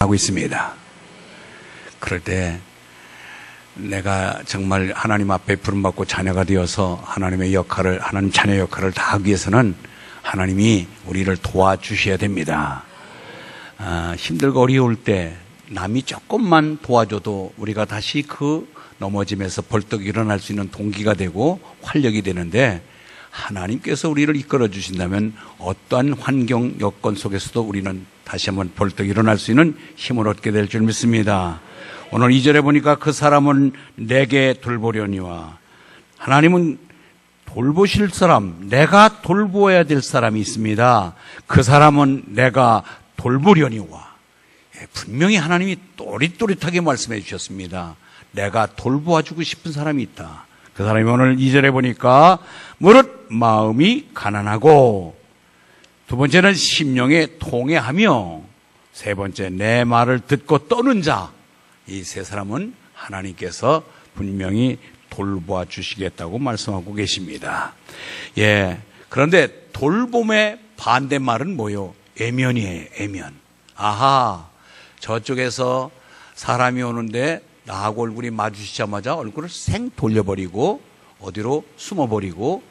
하고 있습니다. 그럴 때 내가 정말 하나님 앞에 부름받고 자녀가 되어서 하나님의 역할을, 하나님 자녀 역할을 다하기 위해서는 하나님이 우리를 도와주셔야 됩니다. 힘들고 어려울 때 남이 조금만 도와줘도 우리가 다시 그 넘어짐에서 벌떡 일어날 수 있는 동기가 되고 활력이 되는데, 하나님께서 우리를 이끌어 주신다면 어떠한 환경 여건 속에서도 우리는 다시 한번 벌떡 일어날 수 있는 힘을 얻게 될 줄 믿습니다. 오늘 2절에 보니까 그 사람은 내게 돌보려니와, 하나님은 돌보실 사람, 내가 돌보아야 될 사람이 있습니다. 그 사람은 내가 돌보려니와. 분명히 하나님이 또릿또릿하게 말씀해 주셨습니다. 내가 돌보아주고 싶은 사람이 있다. 그 사람이 오늘 2절에 보니까 무릇 마음이 가난하고, 두 번째는 심령에 통회하며, 세 번째 내 말을 듣고 떠는 자. 이 세 사람은 하나님께서 분명히 돌보아 주시겠다고 말씀하고 계십니다. 그런데 돌봄의 반대말은 뭐요? 애면이에요. 애면. 아하, 저쪽에서 사람이 오는데 나하고 얼굴이 마주치자마자 얼굴을 생 돌려버리고 어디로 숨어버리고,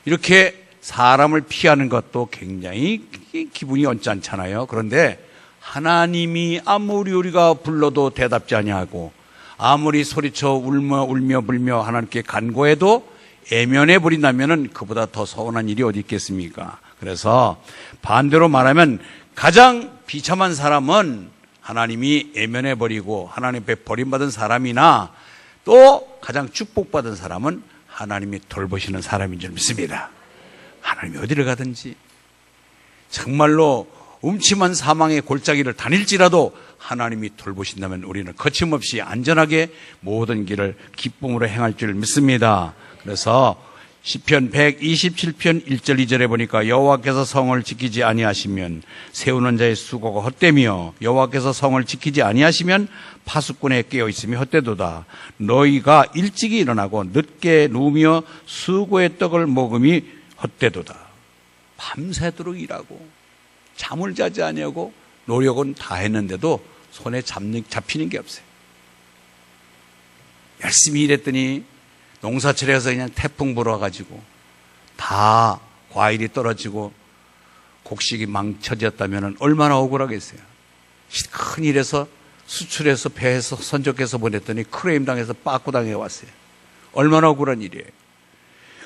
이렇게 사람을 피하는 것도 굉장히 기분이 언짢잖아요. 그런데 하나님이 아무리 우리가 불러도 대답지 아니하고, 아무리 소리쳐 울며 불며 하나님께 간구해도 애면해 버린다면 그보다 더 서운한 일이 어디 있겠습니까? 그래서 반대로 말하면 가장 비참한 사람은 하나님이 애면해 버리고 하나님 앞에 버림받은 사람이나, 또 가장 축복받은 사람은 하나님이 돌보시는 사람인 줄 믿습니다. 하나님이 어디를 가든지, 정말로 음침한 사망의 골짜기를 다닐지라도 하나님이 돌보신다면 우리는 거침없이 안전하게 모든 길을 기쁨으로 행할 줄 믿습니다. 그래서 시편 127편 1절 2절에 보니까 여호와께서 성을 지키지 아니하시면 세우는 자의 수고가 헛되며, 여호와께서 성을 지키지 아니하시면 파수꾼에 깨어 있음이 헛되도다. 너희가 일찍이 일어나고 늦게 누우며 수고의 떡을 먹음이 헛되도다. 밤새도록 일하고 잠을 자지 아니하고 노력은 다 했는데도 손에 잡히는 게 없어요. 열심히 일했더니 농사철에서 그냥 태풍 불어가지고 다 과일이 떨어지고 곡식이 망쳐졌다면 얼마나 억울하겠어요. 큰 일에서 수출해서 배에서 선적해서 보냈더니 크레임 당해서 빠꾸 당해 왔어요. 얼마나 억울한 일이에요.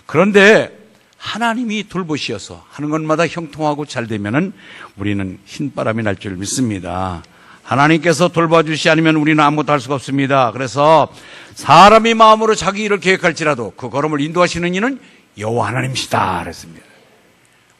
그런데 하나님이 돌보시어서 하는 것마다 형통하고 잘 되면은 우리는 흰바람이 날 줄 믿습니다. 하나님께서 돌봐주시지 않으면 우리는 아무것도 할 수가 없습니다. 그래서 사람이 마음으로 자기 일을 계획할지라도 그 걸음을 인도하시는 이는 여호와 하나님이시다 그랬습니다.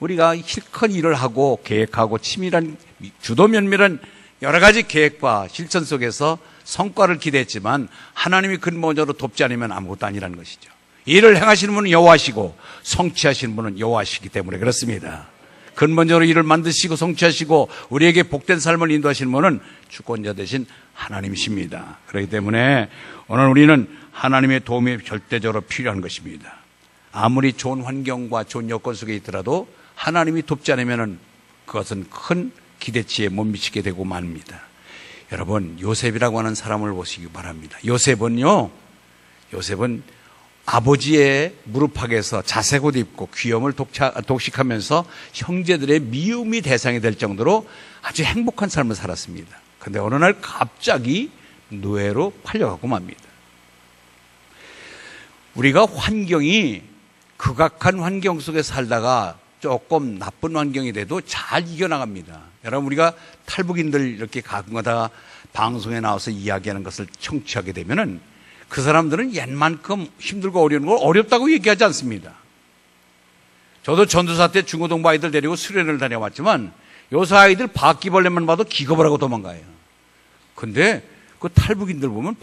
우리가 실컷 일을 하고 계획하고 치밀한 주도 면밀한 여러 가지 계획과 실천 속에서 성과를 기대했지만 하나님이 근본적으로 돕지 않으면 아무것도 아니라는 것이죠. 일을 행하시는 분은 여호와시고 성취하시는 분은 여호와시기 때문에 그렇습니다. 근본적으로 일을 만드시고 성취하시고 우리에게 복된 삶을 인도하시는 분은 주권자 되신 하나님이십니다. 그렇기 때문에 오늘 우리는 하나님의 도움이 절대적으로 필요한 것입니다. 아무리 좋은 환경과 좋은 여건 속에 있더라도 하나님이 돕지 않으면 그것은 큰 기대치에 못 미치게 되고 맙니다. 여러분, 요셉이라고 하는 사람을 보시기 바랍니다. 요셉은 아버지의 무릎팍에서 자색옷 입고 귀염을 독식하면서 형제들의 미움이 대상이 될 정도로 아주 행복한 삶을 살았습니다. 그런데 어느 날 갑자기 노예로 팔려가고 맙니다. 우리가 환경이 극악한 환경 속에 살다가 조금 나쁜 환경이 돼도 잘 이겨나갑니다. 여러분, 우리가 탈북인들 이렇게 가끔가다 방송에 나와서 이야기하는 것을 청취하게 되면은 그 사람들은 옛만큼 힘들고 어려운 걸 어렵다고 얘기하지 않습니다. 저도 전두사 때 중고등부 아이들 데리고 수련을 다녀왔지만 요새 아이들 바퀴벌레만 봐도 기겁을 하고 도망가요. 근데 그 탈북인들 보면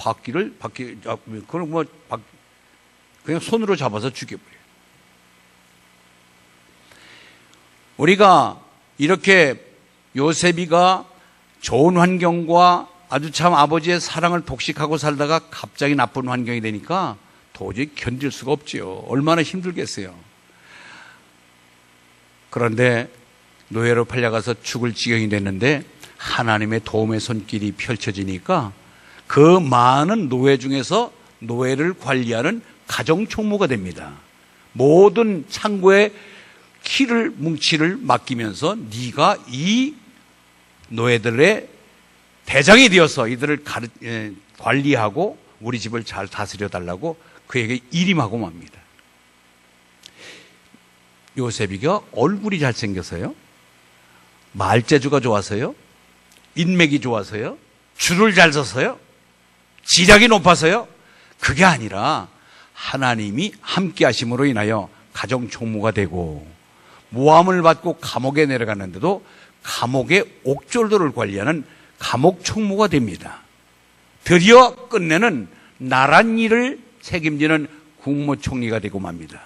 그냥 손으로 잡아서 죽여버려요. 우리가 이렇게 요셉이가 좋은 환경과 아주 참 아버지의 사랑을 독식하고 살다가 갑자기 나쁜 환경이 되니까 도저히 견딜 수가 없지요. 얼마나 힘들겠어요. 그런데 노예로 팔려가서 죽을 지경이 됐는데 하나님의 도움의 손길이 펼쳐지니까 그 많은 노예 중에서 노예를 관리하는 가정총무가 됩니다. 모든 창고의 키를 뭉치를 맡기면서 네가 이 노예들의 대장이 되어서 이들을 관리하고 우리 집을 잘 다스려 달라고 그에게 일임하고 맙니다. 요셉이가 얼굴이 잘생겨서요? 말재주가 좋아서요? 인맥이 좋아서요? 줄을 잘 서서요? 지략이 높아서요? 그게 아니라 하나님이 함께 하심으로 인하여 가정총무가 되고 모함을 받고 감옥에 내려갔는데도 감옥의 옥졸들을 관리하는 감옥총무가 됩니다. 드디어 끝내는 나란 일을 책임지는 국무총리가 되고 맙니다.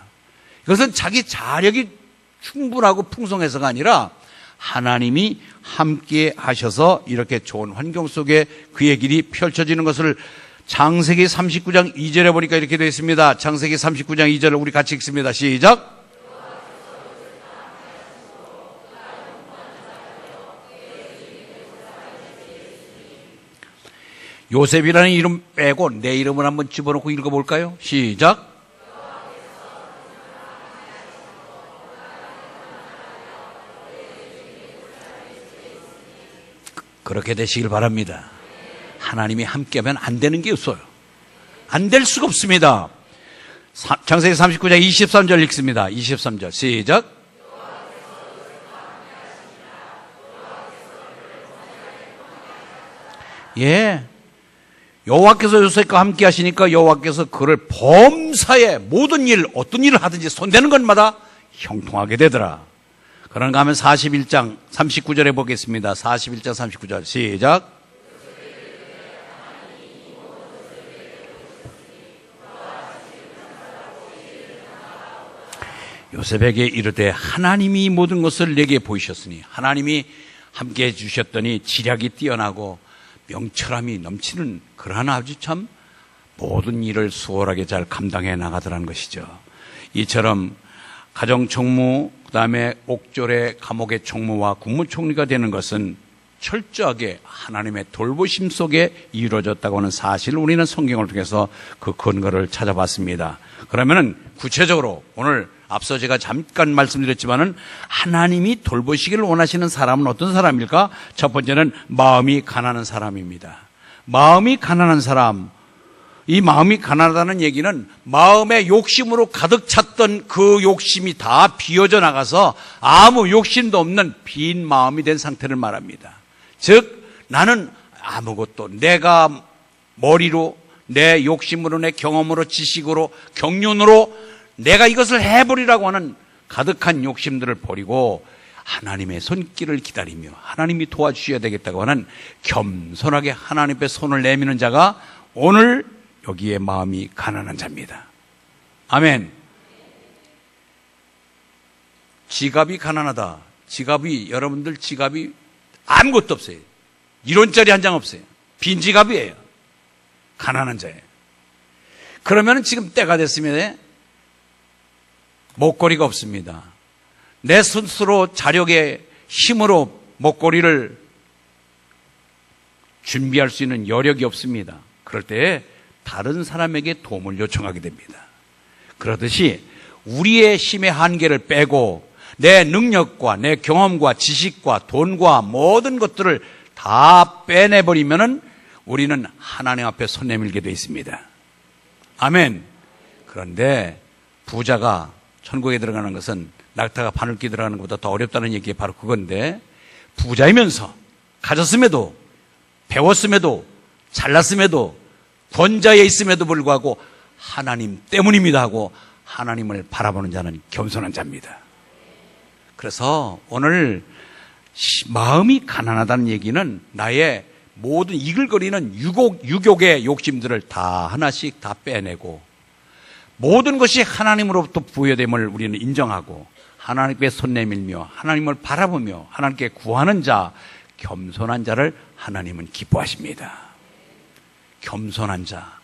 이것은 자기 자력이 충분하고 풍성해서가 아니라 하나님이 함께 하셔서 이렇게 좋은 환경 속에 그의 길이 펼쳐지는 것을 창세기 39장 2절에 보니까 이렇게 되어 있습니다. 창세기 39장 2절을 우리 같이 읽습니다. 시작. 요셉이라는 이름 빼고 내 이름을 한번 집어넣고 읽어볼까요? 시작. 그렇게 되시길 바랍니다. 하나님이 함께하면 안 되는 게 없어요. 안 될 수가 없습니다. 창세기 39장 23절 읽습니다. 23절 시작. 예, 여호와께서 요셉과 함께 하시니까 여호와께서 그를 범사에 모든 일, 어떤 일을 하든지 손대는 것마다 형통하게 되더라. 그런가 하면 41장 39절에 보겠습니다. 41장 39절 시작. 요셉에게 이르되 하나님이 모든 것을 내게 보이셨으니 하나님이 함께 해주셨더니 지략이 뛰어나고 명철함이 넘치는 그러한 아주 참 모든 일을 수월하게 잘 감당해 나가더라는 것이죠. 이처럼 가정총무, 그 다음에 옥졸의 감옥의 총무와 국무총리가 되는 것은 철저하게 하나님의 돌보심 속에 이루어졌다고 하는 사실을 우리는 성경을 통해서 그 근거를 찾아봤습니다. 그러면은 구체적으로 오늘 앞서 제가 잠깐 말씀드렸지만은 하나님이 돌보시기를 원하시는 사람은 어떤 사람일까? 첫 번째는 마음이 가난한 사람입니다. 마음이 가난한 사람. 이 마음이 가난하다는 얘기는 마음의 욕심으로 가득 찼던 그 욕심이 다 비워져 나가서 아무 욕심도 없는 빈 마음이 된 상태를 말합니다. 즉 나는 아무것도 내가 머리로 내 욕심으로 내 경험으로 지식으로 경륜으로 내가 이것을 해버리라고 하는 가득한 욕심들을 버리고 하나님의 손길을 기다리며 하나님이 도와주셔야 되겠다고 하는 겸손하게 하나님 앞에 손을 내미는 자가 오늘 여기에 마음이 가난한 자입니다. 아멘. 지갑이 가난하다. 여러분들 지갑이 아무것도 없어요. 1원짜리 한 장 없어요. 빈 지갑이에요. 가난한 자예요. 그러면 지금 때가 됐으면 목걸이가 없습니다. 내 스스로 자력의 힘으로 목걸이를 준비할 수 있는 여력이 없습니다. 그럴 때 다른 사람에게 도움을 요청하게 됩니다. 그러듯이 우리의 힘의 한계를 빼고 내 능력과 내 경험과 지식과 돈과 모든 것들을 다 빼내버리면은 우리는 하나님 앞에 손 내밀게 되어 있습니다. 아멘. 그런데 부자가 천국에 들어가는 것은 낙타가 바늘기 들어가는 것보다 더 어렵다는 얘기가 바로 그건데 부자이면서 가졌음에도 배웠음에도 잘났음에도 권자에 있음에도 불구하고 하나님 때문입니다 하고 하나님을 바라보는 자는 겸손한 자입니다. 그래서 오늘 마음이 가난하다는 얘기는 나의 모든 이글거리는 유욕의 욕심들을 다 하나씩 다 빼내고 모든 것이 하나님으로부터 부여됨을 우리는 인정하고 하나님께 손 내밀며 하나님을 바라보며 하나님께 구하는 자, 겸손한 자를 하나님은 기뻐하십니다. 겸손한 자.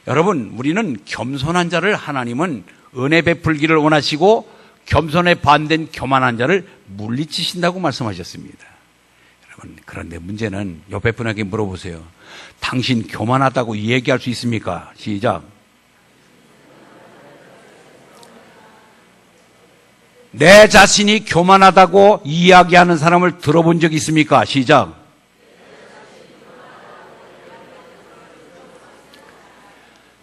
여러분, 우리는 겸손한 자를 하나님은 은혜 베풀기를 원하시고 겸손에 반대된 교만한 자를 물리치신다고 말씀하셨습니다. 여러분, 그런데 문제는 옆에 분에게 물어보세요. 당신 교만하다고 얘기할 수 있습니까? 시작. 내 자신이 교만하다고 이야기하는 사람을 들어본 적 있습니까? 시작.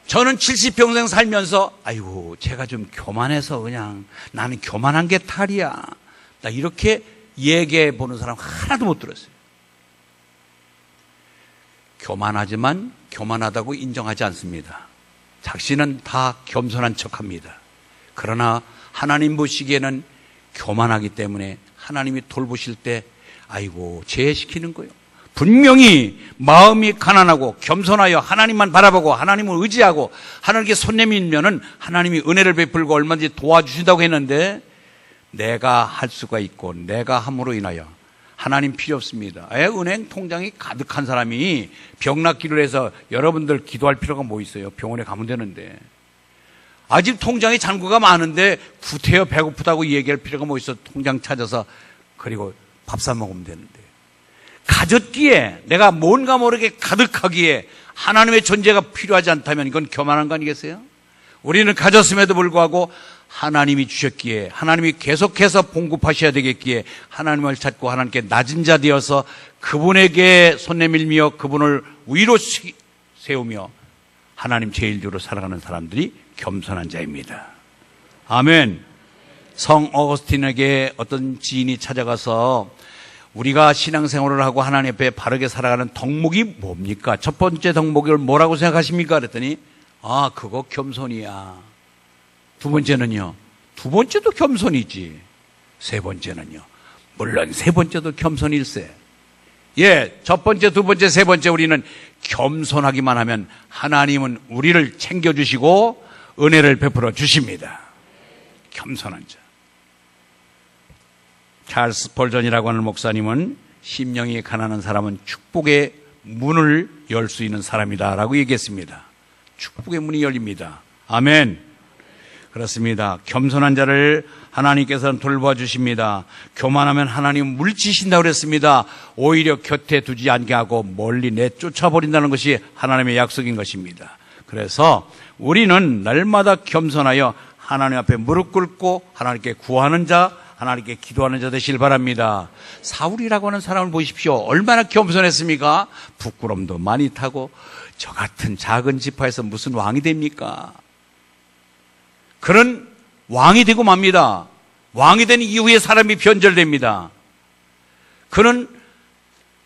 저는 70평생 살면서 아이고 제가 좀 교만해서 그냥 나는 교만한 게 탈이야. 나 이렇게 얘기해 보는 사람 하나도 못 들었어요. 교만하지만 교만하다고 인정하지 않습니다. 자신은 다 겸손한 척합니다. 그러나 하나님 보시기에는 교만하기 때문에 하나님이 돌보실 때 아이고 제시키는 거예요. 분명히 마음이 가난하고 겸손하여 하나님만 바라보고 하나님을 의지하고 하나님께 손 내밀면은 하나님이 은혜를 베풀고 얼마든지 도와주신다고 했는데 내가 할 수가 있고 내가 함으로 인하여 하나님 필요 없습니다. 은행 통장이 가득한 사람이 병 낫기를 해서 여러분들 기도할 필요가 뭐 있어요? 병원에 가면 되는데 아직 통장에 잔고가 많은데 구태여 배고프다고 얘기할 필요가 뭐 있어? 통장 찾아서 그리고 밥 사 먹으면 되는데 가졌기에 내가 뭔가 모르게 가득하기에 하나님의 존재가 필요하지 않다면 이건 교만한 거 아니겠어요? 우리는 가졌음에도 불구하고 하나님이 주셨기에 하나님이 계속해서 봉급하셔야 되겠기에 하나님을 찾고 하나님께 낮은 자 되어서 그분에게 손 내밀며 그분을 위로 세우며 하나님 제일주로 살아가는 사람들이 겸손한 자입니다. 아멘. 성 어거스틴에게 어떤 지인이 찾아가서 우리가 신앙생활을 하고 하나님 앞에 바르게 살아가는 덕목이 뭡니까? 첫 번째 덕목을 뭐라고 생각하십니까? 그랬더니 그거 겸손이야. 두 번째는요? 두 번째도 겸손이지. 세 번째는요? 물론 세 번째도 겸손일세. 첫 번째, 두 번째, 세 번째 우리는 겸손하기만 하면 하나님은 우리를 챙겨주시고 은혜를 베풀어 주십니다. 겸손한 자. 찰스 펄전이라고 하는 목사님은 심령이 가난한 사람은 축복의 문을 열 수 있는 사람이다 라고 얘기했습니다. 축복의 문이 열립니다. 아멘. 그렇습니다. 겸손한 자를 하나님께서는 돌봐주십니다. 교만하면 하나님은 물리치신다고 그랬습니다. 오히려 곁에 두지 않게 하고 멀리 내쫓아버린다는 것이 하나님의 약속인 것입니다. 그래서 우리는 날마다 겸손하여 하나님 앞에 무릎 꿇고 하나님께 구하는 자, 하나님께 기도하는 자 되시길 바랍니다. 사울이라고 하는 사람을 보십시오. 얼마나 겸손했습니까? 부끄럼도 많이 타고 저 같은 작은 지파에서 무슨 왕이 됩니까? 그런 왕이 되고 맙니다. 왕이 된 이후에 사람이 변절됩니다. 그는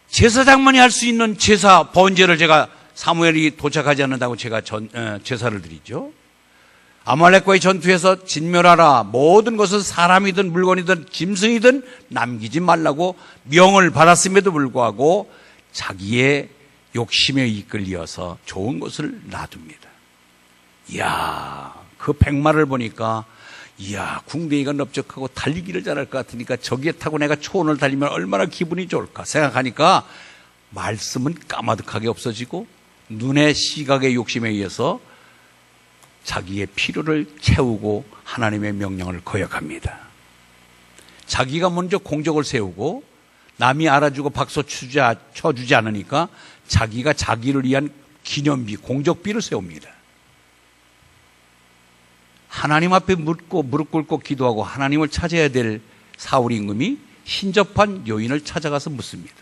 제사장만이 할 수 있는 제사 번제를 제가 사무엘이 도착하지 않는다고 제가 제사를 드리죠. 아말렉과의 전투에서 진멸하라. 모든 것은 사람이든 물건이든 짐승이든 남기지 말라고 명을 받았음에도 불구하고 자기의 욕심에 이끌려서 좋은 것을 놔둡니다. 이야, 그 백마를 보니까 이야, 궁뎅이가 넓적하고 달리기를 잘할 것 같으니까 저기에 타고 내가 초원을 달리면 얼마나 기분이 좋을까 생각하니까 말씀은 까마득하게 없어지고 눈의 시각의 욕심에 의해서 자기의 필요를 채우고 하나님의 명령을 거역합니다. 자기가 먼저 공적을 세우고 남이 알아주고 박수 쳐주지 않으니까 자기가 자기를 위한 기념비, 공적비를 세웁니다. 하나님 앞에 무릎 꿇고 기도하고 하나님을 찾아야 될 사울 임금이 신접한 여인을 찾아가서 묻습니다.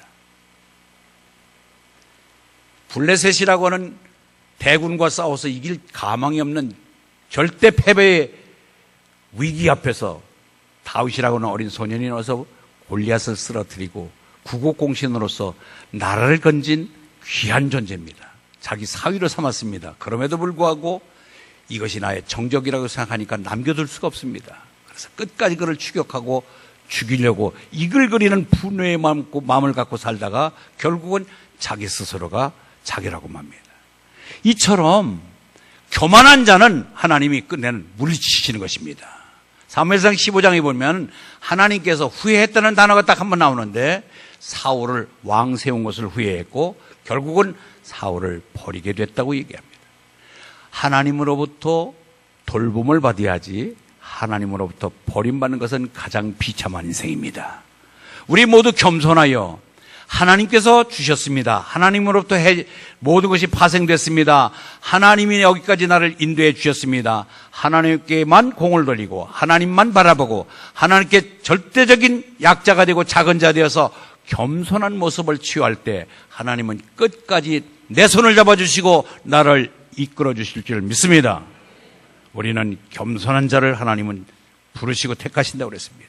블레셋이라고 하는 대군과 싸워서 이길 가망이 없는 절대 패배의 위기 앞에서 다윗이라고 하는 어린 소년이 나와서 골리앗을 쓰러뜨리고 구국공신으로서 나라를 건진 귀한 존재입니다. 자기 사위로 삼았습니다. 그럼에도 불구하고 이것이 나의 정적이라고 생각하니까 남겨둘 수가 없습니다. 그래서 끝까지 그를 추격하고 죽이려고 이글거리는 분노의 마음을 갖고 살다가 결국은 자기 스스로가 자기라고 맙니다. 이처럼 교만한 자는 하나님이 끝내는 물리치시는 것입니다. 사무엘상 15장에 보면 하나님께서 후회했다는 단어가 딱 한 번 나오는데 사울을 왕 세운 것을 후회했고 결국은 사울을 버리게 됐다고 얘기합니다. 하나님으로부터 돌봄을 받아야지 하나님으로부터 버림받는 것은 가장 비참한 인생입니다. 우리 모두 겸손하여 하나님께서 주셨습니다. 하나님으로부터 모든 것이 파생됐습니다. 하나님이 여기까지 나를 인도해 주셨습니다. 하나님께만 공을 돌리고 하나님만 바라보고 하나님께 절대적인 약자가 되고 작은 자 되어서 겸손한 모습을 취할 때 하나님은 끝까지 내 손을 잡아주시고 나를 이끌어 주실 줄 믿습니다. 우리는 겸손한 자를 하나님은 부르시고 택하신다고 그랬습니다.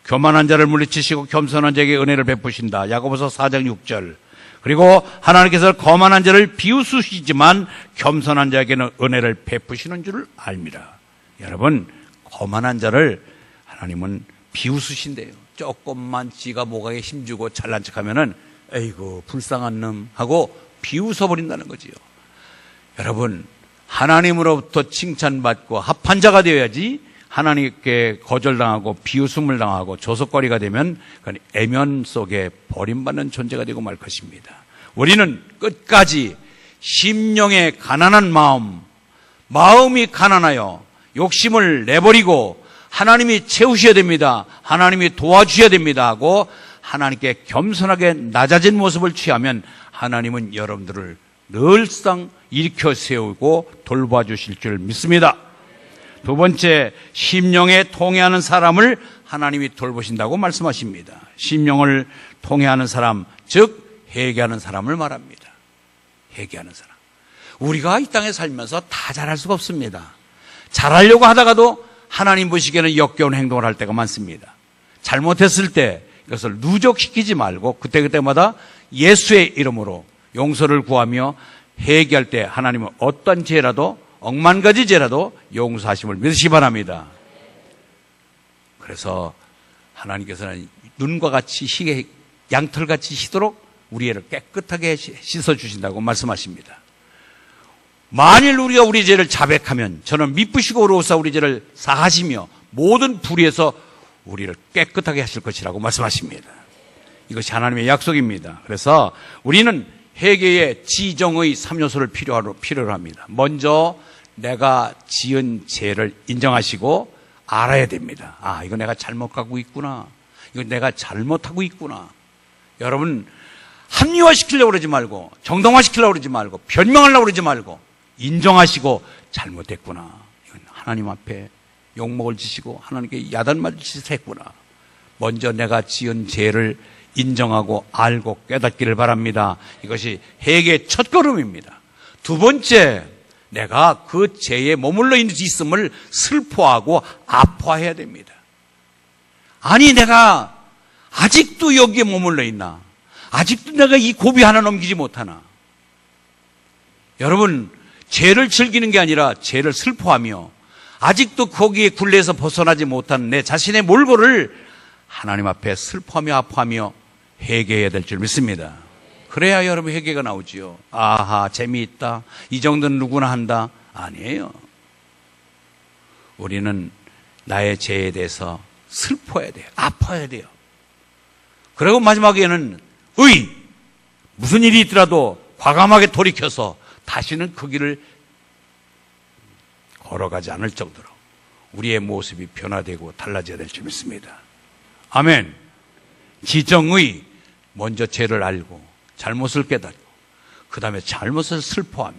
교만한 자를 물리치시고 겸손한 자에게 은혜를 베푸신다. 야고보서 4장 6절. 그리고 하나님께서 거만한 자를 비웃으시지만 겸손한 자에게는 은혜를 베푸시는 줄 압니다. 여러분, 거만한 자를 하나님은 비웃으신대요. 조금만 지가 모각에 힘주고 잘난 척하면은 에이구 불쌍한 놈 하고 비웃어버린다는 거지요. 여러분, 하나님으로부터 칭찬받고 합한 자가 되어야지 하나님께 거절당하고 비웃음을 당하고 조석거리가 되면 그건 애면 속에 버림받는 존재가 되고 말 것입니다. 우리는 끝까지 심령의 가난한 마음이 가난하여 욕심을 내버리고 하나님이 채우셔야 됩니다. 하나님이 도와주셔야 됩니다 하고 하나님께 겸손하게 낮아진 모습을 취하면 하나님은 여러분들을 늘상 일으켜 세우고 돌봐주실 줄 믿습니다. 두 번째, 심령에 통해하는 사람을 하나님이 돌보신다고 말씀하십니다. 심령을 통해하는 사람, 즉 회개하는 사람을 말합니다. 회개하는 사람. 우리가 이 땅에 살면서 다 잘할 수가 없습니다. 잘하려고 하다가도 하나님 보시기에는 역겨운 행동을 할 때가 많습니다. 잘못했을 때 이것을 누적시키지 말고 그때그때마다 예수의 이름으로 용서를 구하며 회개할 때 하나님은 어떤 죄라도 억만 가지 죄라도 용서하심을 믿으시기 바랍니다. 그래서 하나님께서는 눈과 같이 희게 양털같이 희도록 우리 애를 깨끗하게 씻어주신다고 말씀하십니다. 만일 우리가 우리 죄를 자백하면 저는 미쁘시고 의로우사 우리 죄를 사하시며 모든 불의에서 우리를 깨끗하게 하실 것이라고 말씀하십니다. 이것이 하나님의 약속입니다. 그래서 우리는 회개의 지정의 3요소를 필요로 합니다. 먼저 내가 지은 죄를 인정하시고 알아야 됩니다. 아, 이거 내가 잘못 가고 있구나. 이거 내가 잘못하고 있구나. 여러분, 합리화시키려고 그러지 말고 정당화시키려고 그러지 말고 변명하려고 그러지 말고 인정하시고 잘못했구나. 이건 하나님 앞에 욕먹을 짓이고 하나님께 야단맞을 짓을 했구나. 먼저 내가 지은 죄를 인정하고 알고 깨닫기를 바랍니다. 이것이 회개의 첫걸음입니다. 두 번째, 내가 그 죄에 머물러 있음을 슬퍼하고 아파해야 됩니다. 아니, 내가 아직도 여기에 머물러 있나? 아직도 내가 이 고비 하나 넘기지 못하나? 여러분, 죄를 즐기는 게 아니라 죄를 슬퍼하며 아직도 거기에 굴레에서 벗어나지 못한 내 자신의 몰골을 하나님 앞에 슬퍼하며 아파하며 회개해야 될 줄 믿습니다. 그래야 여러분 회개가 나오지요. 아하, 재미있다. 이 정도는 누구나 한다. 아니에요. 우리는 나의 죄에 대해서 슬퍼해야 돼요. 아파야 돼요. 그리고 마지막에는 무슨 일이 있더라도 과감하게 돌이켜서 다시는 그 길을 걸어가지 않을 정도로 우리의 모습이 변화되고 달라져야 될 줄 믿습니다. 아멘. 지정의, 먼저 죄를 알고 잘못을 깨닫고 그 다음에 잘못을 슬퍼하며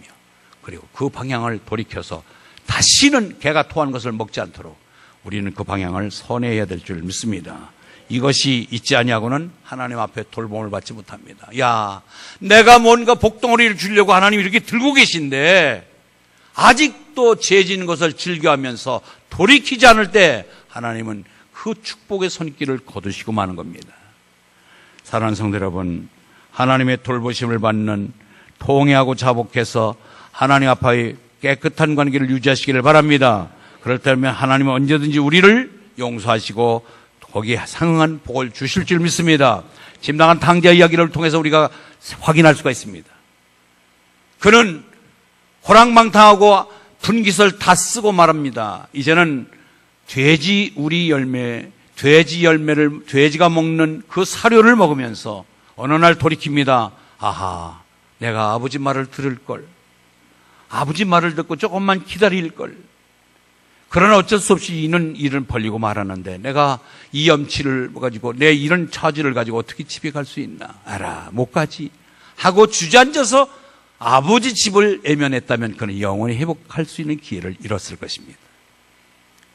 그리고 그 방향을 돌이켜서 다시는 개가 토한 것을 먹지 않도록 우리는 그 방향을 선회해야 될 줄 믿습니다. 이것이 있지 아니하고는 하나님 앞에 돌봄을 받지 못합니다. 야, 내가 뭔가 복덩어리를 주려고 하나님이 이렇게 들고 계신데 아직도 죄 지는 것을 즐겨하면서 돌이키지 않을 때 하나님은 그 축복의 손길을 거두시고 마는 겁니다. 사랑하는 성도 여러분, 하나님의 돌보심을 받는 통회하고 자복해서 하나님 앞에 깨끗한 관계를 유지하시기를 바랍니다. 그럴 때면 하나님은 언제든지 우리를 용서하시고 거기에 상응한 복을 주실 줄 믿습니다. 짐당한 탕자 이야기를 통해서 우리가 확인할 수가 있습니다. 그는 호랑망탕하고 분깃을 다 쓰고 말합니다. 이제는 돼지가 먹는 그 사료를 먹으면서 어느 날 돌이킵니다. 아하, 내가 아버지 말을 들을 걸. 아버지 말을 듣고 조금만 기다릴 걸. 그러나 어쩔 수 없이 이는 일은 벌리고 말하는데 내가 이 염치를 가지고 내 이런 처지를 가지고 어떻게 집에 갈 수 있나? 알아, 못 가지 하고 주저앉아서 아버지 집을 외면했다면 그는 영원히 회복할 수 있는 기회를 잃었을 것입니다.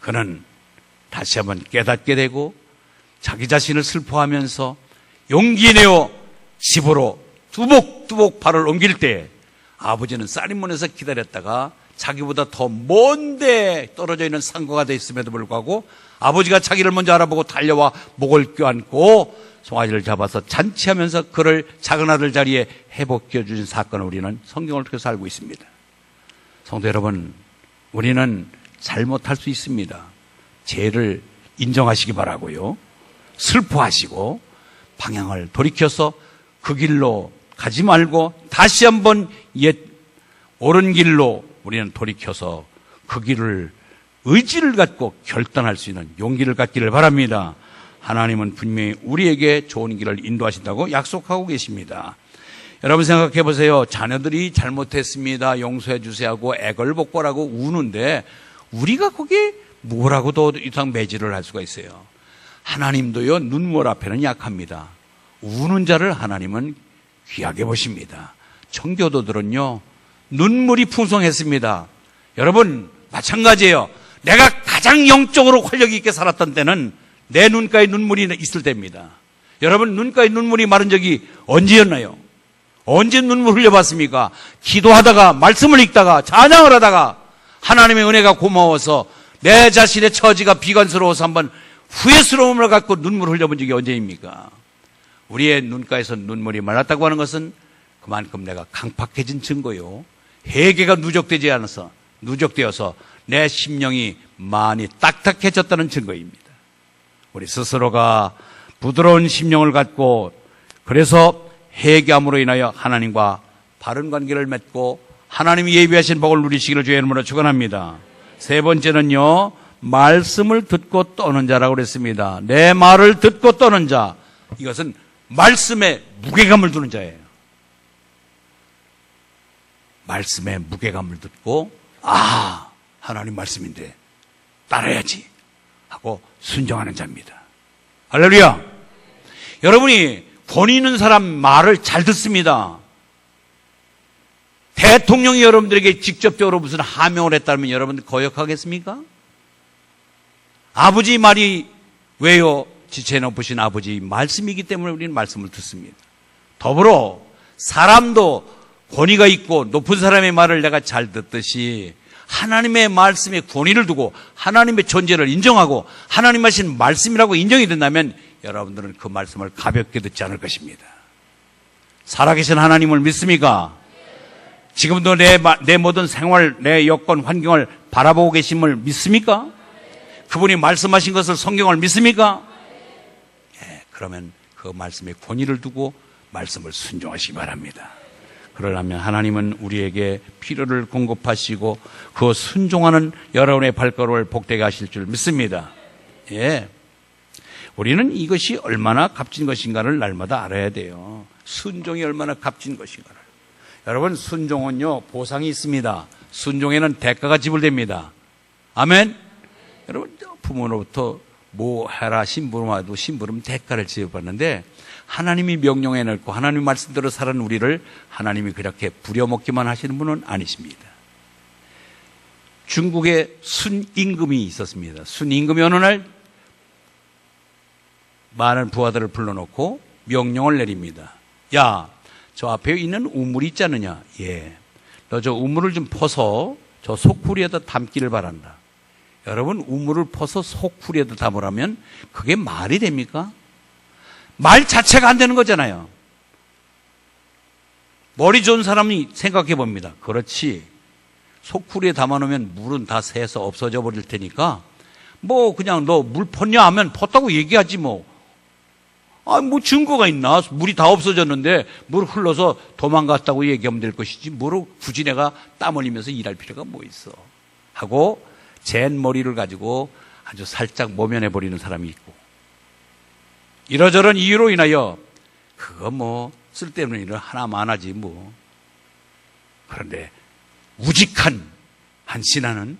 그는 다시 한번 깨닫게 되고 자기 자신을 슬퍼하면서 용기 내어 집으로 뚜벅뚜벅 발을 옮길 때 아버지는 쌀인문에서 기다렸다가 자기보다 더 먼데 떨어져 있는 상거가 돼 있음에도 불구하고 아버지가 자기를 먼저 알아보고 달려와 목을 껴안고 송아지를 잡아서 잔치하면서 그를 작은 아들 자리에 회복시켜 주신 사건을 우리는 성경을 통해서 알고 있습니다. 성도 여러분, 우리는 잘못할 수 있습니다. 죄를 인정하시기 바라고요. 슬퍼하시고 방향을 돌이켜서 그 길로 가지 말고 다시 한번 옛 옳은 길로 우리는 돌이켜서 그 길을 의지를 갖고 결단할 수 있는 용기를 갖기를 바랍니다. 하나님은 분명히 우리에게 좋은 길을 인도하신다고 약속하고 계십니다. 여러분 생각해 보세요. 자녀들이 잘못했습니다, 용서해 주세요 하고 애걸복걸하고 우는데 우리가 거기에 뭐라고 더 이상 매질을 할 수가 있어요. 하나님도요, 눈물 앞에는 약합니다. 우는 자를 하나님은 귀하게 보십니다. 청교도들은요, 눈물이 풍성했습니다. 여러분 마찬가지예요. 내가 가장 영적으로 활력 있게 살았던 때는 내 눈가에 눈물이 있을 때입니다. 여러분 눈가에 눈물이 마른 적이 언제였나요? 언제 눈물 흘려봤습니까? 기도하다가 말씀을 읽다가 찬양을 하다가 하나님의 은혜가 고마워서 내 자신의 처지가 비관스러워서 한번 후회스러움을 갖고 눈물을 흘려본 적이 언제입니까? 우리의 눈가에서 눈물이 말랐다고 하는 것은 그만큼 내가 강팍해진 증거요, 회개가 누적되어서 내 심령이 많이 딱딱해졌다는 증거입니다. 우리 스스로가 부드러운 심령을 갖고 그래서 회개함으로 인하여 하나님과 바른 관계를 맺고 하나님이 예비하신 복을 누리시기를 주의 이름으로 축원합니다. 세 번째는요, 말씀을 듣고 떠는 자라고 그랬습니다. 내 말을 듣고 떠는 자, 이것은 말씀에 무게감을 두는 자예요. 말씀에 무게감을 듣고 하나님 말씀인데 따라야지 하고 순종하는 자입니다. 할렐루야. 여러분이 권위 있는 사람 말을 잘 듣습니다. 대통령이 여러분들에게 직접적으로 무슨 하명을 했다면 여러분들 거역하겠습니까? 아버지 말이 왜요? 지체 높으신 아버지 말씀이기 때문에 우리는 말씀을 듣습니다. 더불어 사람도 권위가 있고 높은 사람의 말을 내가 잘 듣듯이 하나님의 말씀에 권위를 두고 하나님의 존재를 인정하고 하나님 하신 말씀이라고 인정이 된다면 여러분들은 그 말씀을 가볍게 듣지 않을 것입니다. 살아계신 하나님을 믿습니까? 지금도 내 모든 생활, 내 여건, 환경을 바라보고 계심을 믿습니까? 그분이 말씀하신 것을 성경을 믿습니까? 그러면 그 말씀에 권위를 두고 말씀을 순종하시기 바랍니다. 그러려면 하나님은 우리에게 필요를 공급하시고 그 순종하는 여러분의 발걸음을 복되게 하실 줄 믿습니다. 우리는 이것이 얼마나 값진 것인가를 날마다 알아야 돼요. 순종이 얼마나 값진 것인가를. 여러분 순종은요, 보상이 있습니다. 순종에는 대가가 지불됩니다. 아멘. 여러분 부모로부터 뭐 해라 심부름하도 심부름 대가를 지불받는데 하나님이 명령해 놓고 하나님 말씀대로 살아는 우리를 하나님이 그렇게 부려먹기만 하시는 분은 아니십니다. 중국에 순임금이 있었습니다. 순임금이 어느 날 많은 부하들을 불러놓고 명령을 내립니다. 야, 저 앞에 있는 우물이 있지 않느냐? 예. 너 저 우물을 좀 퍼서 저 속풀이에다 담기를 바란다. 여러분 우물을 퍼서 속풀이에다 담으라면 그게 말이 됩니까? 말 자체가 안 되는 거잖아요. 머리 좋은 사람이 생각해 봅니다. 그렇지. 속풀이에 담아놓으면 물은 다 새서 없어져 버릴 테니까 뭐 그냥 너 물 펐냐 하면 펐다고 얘기하지 뭐. 뭐 증거가 있나? 물이 다 없어졌는데 물 흘러서 도망갔다고 얘기하면 될 것이지 뭐로 굳이 내가 땀 흘리면서 일할 필요가 뭐 있어 하고 젠 머리를 가지고 아주 살짝 모면해 버리는 사람이 있고, 이러저런 이유로 인하여 그거 뭐 쓸데없는 일을 하나만 하지 뭐. 그런데 우직한 한 신하는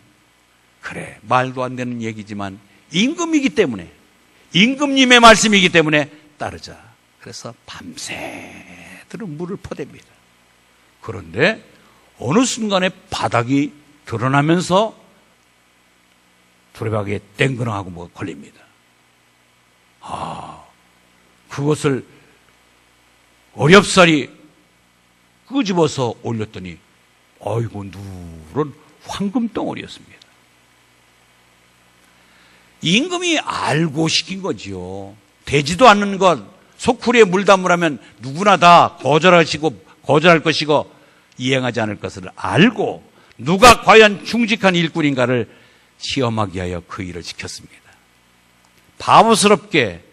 그 그래, 말도 안 되는 얘기지만 임금이기 때문에, 임금님의 말씀이기 때문에 따르자. 그래서 밤새도록 물을 퍼댑니다. 그런데 어느 순간에 바닥이 드러나면서 두레박이에 땡그랑하고 뭐가 걸립니다. 그것을 어렵사리 끄집어서 올렸더니 아이고, 누런 황금 덩어리였습니다. 임금이 알고 시킨 거지요. 되지도 않는 것, 소쿠리에 물 담으라면 누구나 다 거절할 것이고 이행하지 않을 것을 알고 누가 과연 충직한 일꾼인가를 시험하기 위하여 그 일을 시켰습니다. 바보스럽게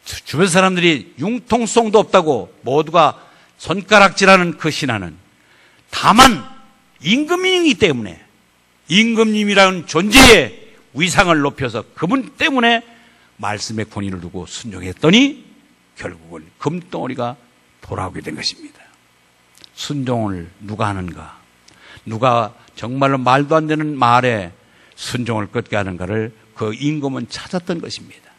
주변 사람들이 융통성도 없다고 모두가 손가락질하는 그 신하는 다만 임금이기 때문에, 임금님이라는 존재의 위상을 높여서 그분 때문에 말씀의 권위를 두고 순종했더니 결국은 금덩어리가 돌아오게 된 것입니다. 순종을 누가 하는가, 누가 정말로 말도 안 되는 말에 순종을 끄게 하는가를 그 임금은 찾았던 것입니다.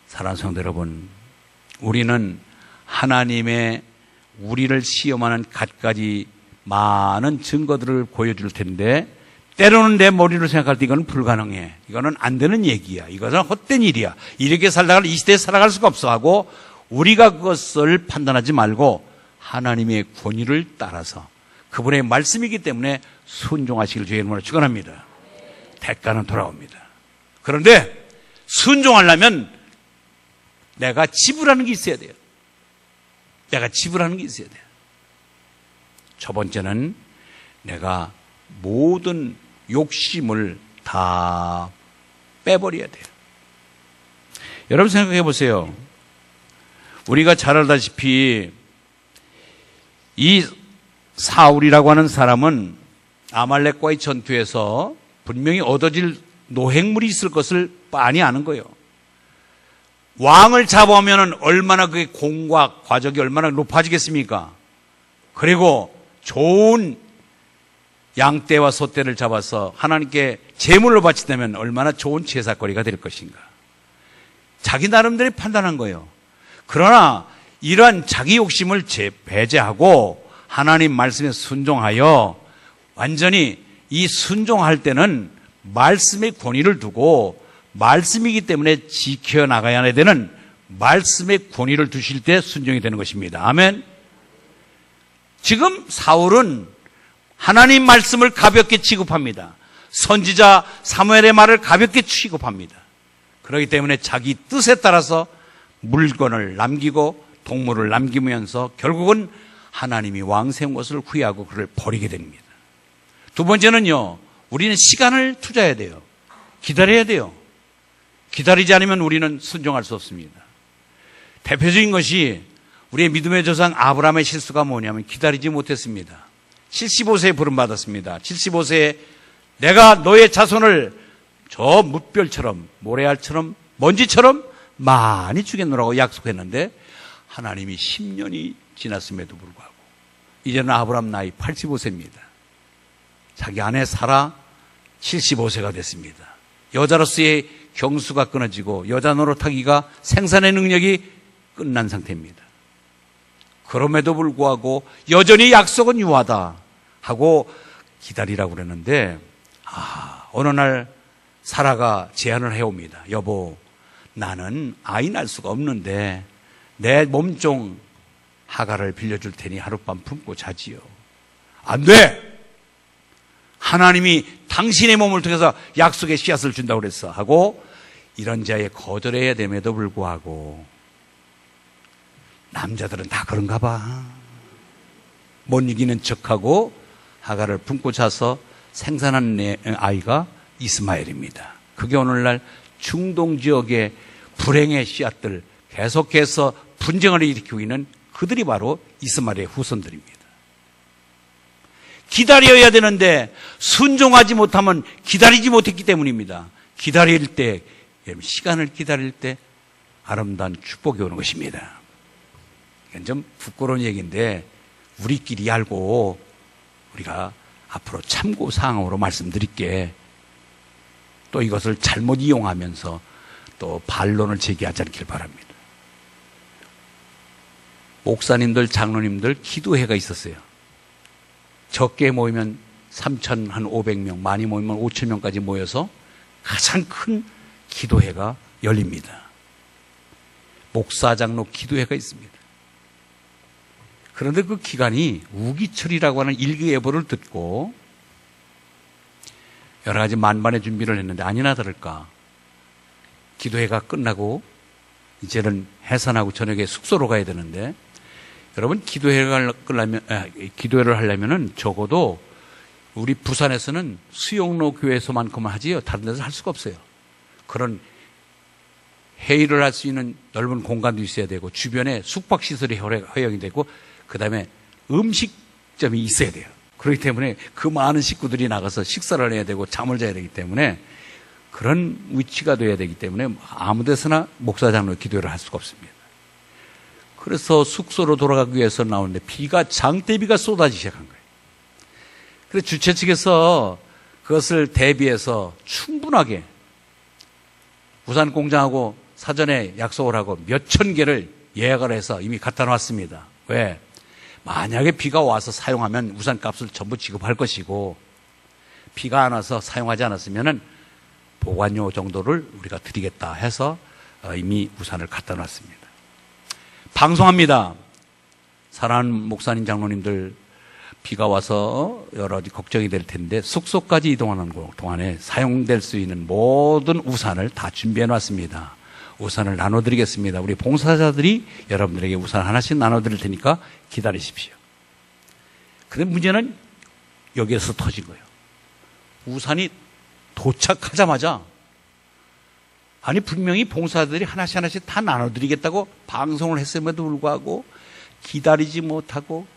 사랑하는 성도 여러분, 우리는 하나님의 우리를 시험하는 갖가지 많은 증거들을 보여줄 텐데 때로는 내 머리로 생각할 때 이거는 불가능해, 이거는 안 되는 얘기야, 이것은 헛된 일이야, 이렇게 살다가 이 시대에 살아갈 수가 없어 하고 우리가 그것을 판단하지 말고 하나님의 권위를 따라서 그분의 말씀이기 때문에 순종하시길 주의 이름으로 축원합니다. 대가는 돌아옵니다. 그런데 순종하려면 내가 지불하는 게 있어야 돼요. 내가 지불하는 게 있어야 돼요. 첫 번째는 내가 모든 욕심을 다 빼버려야 돼요. 여러분 생각해 보세요. 우리가 잘 알다시피 이 사울이라고 하는 사람은 아말렉과의 전투에서 분명히 얻어질 노획물이 있을 것을 빤히 아는 거예요. 왕을 잡아오면 얼마나 그게 공과 과적이 얼마나 높아지겠습니까? 그리고 좋은 양떼와 소떼를 잡아서 하나님께 제물로 바친다면 얼마나 좋은 제사거리가 될 것인가. 자기 나름대로 판단한 거예요. 그러나 이러한 자기 욕심을 배제하고 하나님 말씀에 순종하여 완전히 이 순종할 때는 말씀의 권위를 두고 말씀이기 때문에 지켜나가야 되는 말씀의 권위를 두실 때 순종이 되는 것입니다. 아멘. 지금 사울은 하나님 말씀을 가볍게 취급합니다. 선지자 사무엘의 말을 가볍게 취급합니다. 그렇기 때문에 자기 뜻에 따라서 물건을 남기고 동물을 남기면서 결국은 하나님이 왕 세운 것을 후회하고 그를 버리게 됩니다. 두 번째는요, 우리는 시간을 투자해야 돼요. 기다려야 돼요. 기다리지 않으면 우리는 순종할 수 없습니다. 대표적인 것이 우리의 믿음의 조상 아브라함의 실수가 뭐냐면 기다리지 못했습니다. 75세에 부름받았습니다. 75세에 내가 너의 자손을 저 뭇별처럼 모래알처럼 먼지처럼 많이 주겠노라고 약속했는데 하나님이 10년이 지났음에도 불구하고 이제는 아브라함 나이 85세입니다. 자기 아내 사라 75세가 됐습니다. 여자로서의 경수가 끊어지고 여자 노릇하기가 생산의 능력이 끝난 상태입니다. 그럼에도 불구하고 여전히 약속은 유하다 하고 기다리라고 그랬는데 어느 날 사라가 제안을 해옵니다. 여보, 나는 아이 낳을 수가 없는데 내 몸종 하가를 빌려줄 테니 하룻밤 품고 자지요. 안 돼! 하나님이 당신의 몸을 통해서 약속의 씨앗을 준다고 그랬어 하고 이런 자에 거절해야 됨에도 불구하고 남자들은 다 그런가 봐. 못 이기는 척하고 하가를 품고 자서 생산한 아이가 이스마엘입니다. 그게 오늘날 중동 지역의 불행의 씨앗들 계속해서 분쟁을 일으키고 있는 그들이 바로 이스마엘의 후손들입니다. 기다려야 되는데 순종하지 못하면 기다리지 못했기 때문입니다. 기다릴 때, 시간을 기다릴 때 아름다운 축복이 오는 것입니다. 이건 좀 부끄러운 얘기인데 우리끼리 알고 우리가 앞으로 참고사항으로 말씀드릴게. 또 이것을 잘못 이용하면서 또 반론을 제기하지 않길 바랍니다. 목사님들, 장로님들 기도회가 있었어요. 적게 모이면 3,500명, 많이 모이면 5,000명까지 모여서 가장 큰 기도회가 열립니다. 목사, 장로 기도회가 있습니다. 그런데 그 기간이 우기철이라고 하는 일기예보를 듣고 여러 가지 만반의 준비를 했는데 아니나 다를까 기도회가 끝나고 이제는 해산하고 저녁에 숙소로 가야 되는데 여러분 기도회를 하려면은 적어도 우리 부산에서는 수영로 교회에서만큼만 하지요. 다른 데서 할 수가 없어요. 그런 회의를 할 수 있는 넓은 공간도 있어야 되고 주변에 숙박시설이 허용이 되고 그 다음에 음식점이 있어야 돼요. 그렇기 때문에 그 많은 식구들이 나가서 식사를 해야 되고 잠을 자야 되기 때문에 그런 위치가 돼야 되기 때문에 아무 데서나 목사 장로 기도회를 할 수가 없습니다. 그래서 숙소로 돌아가기 위해서 나오는데 장대비가 쏟아지기 시작한 거예요. 그래서 주최 측에서 그것을 대비해서 충분하게 우산공장하고 사전에 약속을 하고 몇천 개를 예약을 해서 이미 갖다 놨습니다. 왜? 만약에 비가 와서 사용하면 우산값을 전부 지급할 것이고 비가 안 와서 사용하지 않았으면 보관료 정도를 우리가 드리겠다 해서 이미 우산을 갖다 놨습니다. 방송합니다. 사랑하는 목사님, 장로님들 비가 와서 여러 가지 걱정이 될 텐데 숙소까지 이동하는 동안에 사용될 수 있는 모든 우산을 다 준비해 놨습니다. 우산을 나눠드리겠습니다. 우리 봉사자들이 여러분들에게 우산 하나씩 나눠드릴 테니까 기다리십시오. 그런데 문제는 여기에서 터진 거예요. 우산이 도착하자마자 아니 분명히 봉사자들이 하나씩 다 나눠드리겠다고 방송을 했음에도 불구하고 기다리지 못하고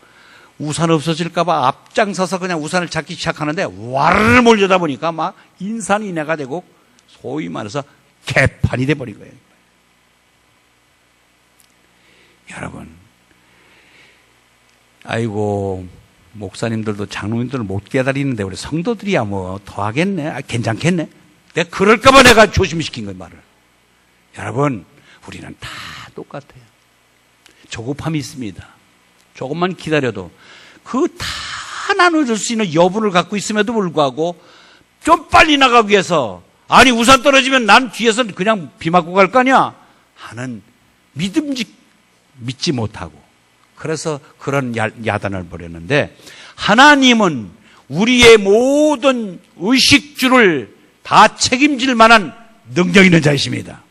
우산 없어질까봐 앞장서서 그냥 우산을 잡기 시작하는데 와르르 몰려다 보니까 막 인산인해가 되고 소위 말해서 개판이 돼버린 거예요. 여러분, 아이고 목사님들도 장로님들을 못 기다리는데 우리 성도들이야 뭐 더 하겠네, 괜찮겠네. 내가 그럴까봐 내가 조심시킨 거예요, 말을. 여러분, 우리는 다 똑같아요. 조급함이 있습니다. 조금만 기다려도 그 다 나눠줄 수 있는 여분을 갖고 있음에도 불구하고 좀 빨리 나가기 위해서 아니 우산 떨어지면 난 뒤에서 그냥 비 맞고 갈 거 아니야 하는 믿지 못하고 그래서 그런 야단을 벌였는데 하나님은 우리의 모든 의식주를 다 책임질 만한 능력 있는 자이십니다.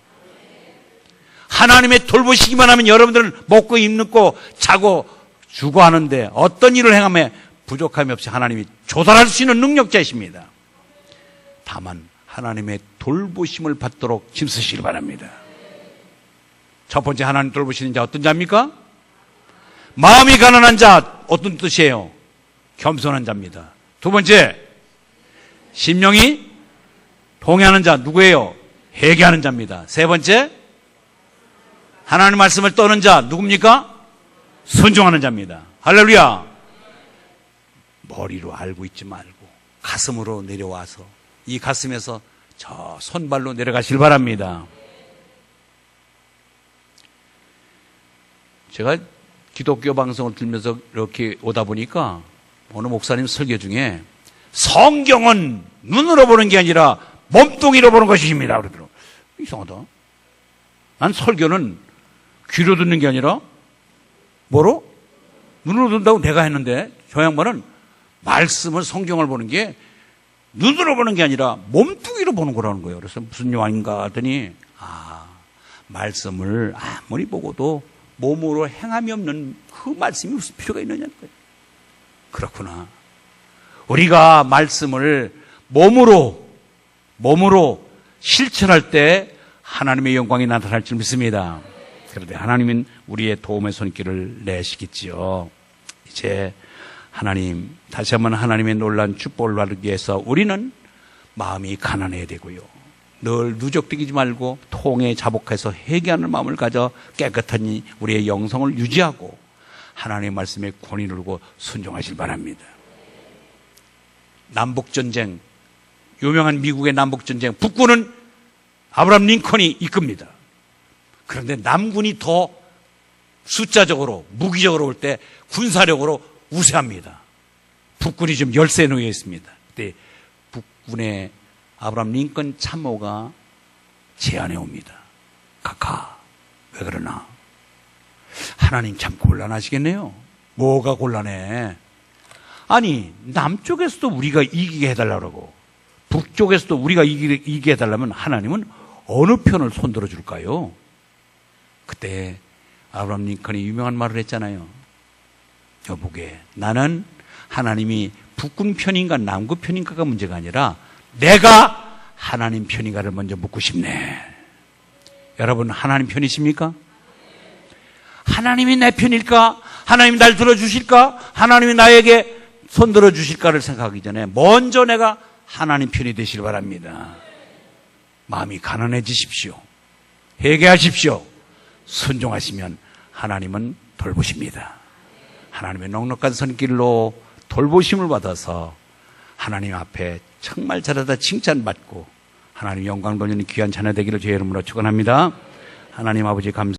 하나님의 돌보시기만 하면 여러분들은 먹고 입고 자고 주고 하는데 어떤 일을 행하며 부족함이 없이 하나님이 조달할 수 있는 능력자이십니다. 다만 하나님의 돌보심을 받도록 힘쓰시기 바랍니다. 첫 번째 하나님 돌보시는 자 어떤 자입니까? 마음이 가난한 자 어떤 뜻이에요? 겸손한 자입니다. 두 번째 심령이 동의하는 자 누구예요? 회개하는 자입니다. 세 번째 하나님 말씀을 떠는 자 누굽니까? 순종하는 자입니다. 할렐루야. 머리로 알고 있지 말고 가슴으로 내려와서 이 가슴에서 저 손발로 내려가실 바랍니다. 제가 기독교 방송을 들으면서 이렇게 오다 보니까 어느 목사님 설교 중에 성경은 눈으로 보는 게 아니라 몸뚱이로 보는 것입니다. 그러더라고요. 이상하다. 난 설교는 귀로 듣는 게 아니라 뭐로? 눈으로 듣는다고 내가 했는데 저 양반은 말씀을 성경을 보는 게 눈으로 보는 게 아니라 몸뚱이로 보는 거라는 거예요. 그래서 무슨 요한인가 하더니 말씀을 아무리 보고도 몸으로 행함이 없는 그 말씀이 무슨 필요가 있느냐는 거예요. 그렇구나. 우리가 말씀을 몸으로 실천할 때 하나님의 영광이 나타날 줄 믿습니다. 그런데 하나님은 우리의 도움의 손길을 내시겠지요. 이제 하나님, 다시 한번 하나님의 놀라운 축복을 받기 위해서 우리는 마음이 가난해야 되고요. 늘 누적되지 말고 통에 자복해서 회개하는 마음을 가져 깨끗한 우리의 영성을 유지하고 하나님의 말씀에 권위 누르고 순종하실 바랍니다. 남북전쟁 유명한 미국의 남북전쟁, 북군은 아브라함 링컨이 이끕니다. 그런데 남군이 더 숫자적으로, 무기적으로 올 때 군사력으로 우세합니다. 북군이 좀 열세에 놓여 있습니다. 그때 북군의 아브라함 링컨 참모가 제안해 옵니다. 카카, 왜 그러나? 하나님 참 곤란하시겠네요. 뭐가 곤란해? 아니, 남쪽에서도 우리가 이기게 해달라고, 북쪽에서도 우리가 이기게 해달라면 하나님은 어느 편을 손들어 줄까요? 그때 아브라함 링컨이 유명한 말을 했잖아요. 여보게, 나는 하나님이 북군 편인가 남군 편인가가 문제가 아니라 내가 하나님 편인가를 먼저 묻고 싶네. 여러분, 하나님 편이십니까? 하나님이 내 편일까? 하나님이 날 들어주실까? 하나님이 나에게 손들어 주실까를 생각하기 전에 먼저 내가 하나님 편이 되시길 바랍니다. 마음이 가난해지십시오. 회개하십시오. 순종하시면 하나님은 돌보십니다. 하나님의 넉넉한 손길로 돌보심을 받아서 하나님 앞에 정말 잘하다 칭찬받고 하나님 영광 돌리는 귀한 자녀 되기를 주의 이름으로 축원합니다. 하나님 아버지 감사합니다.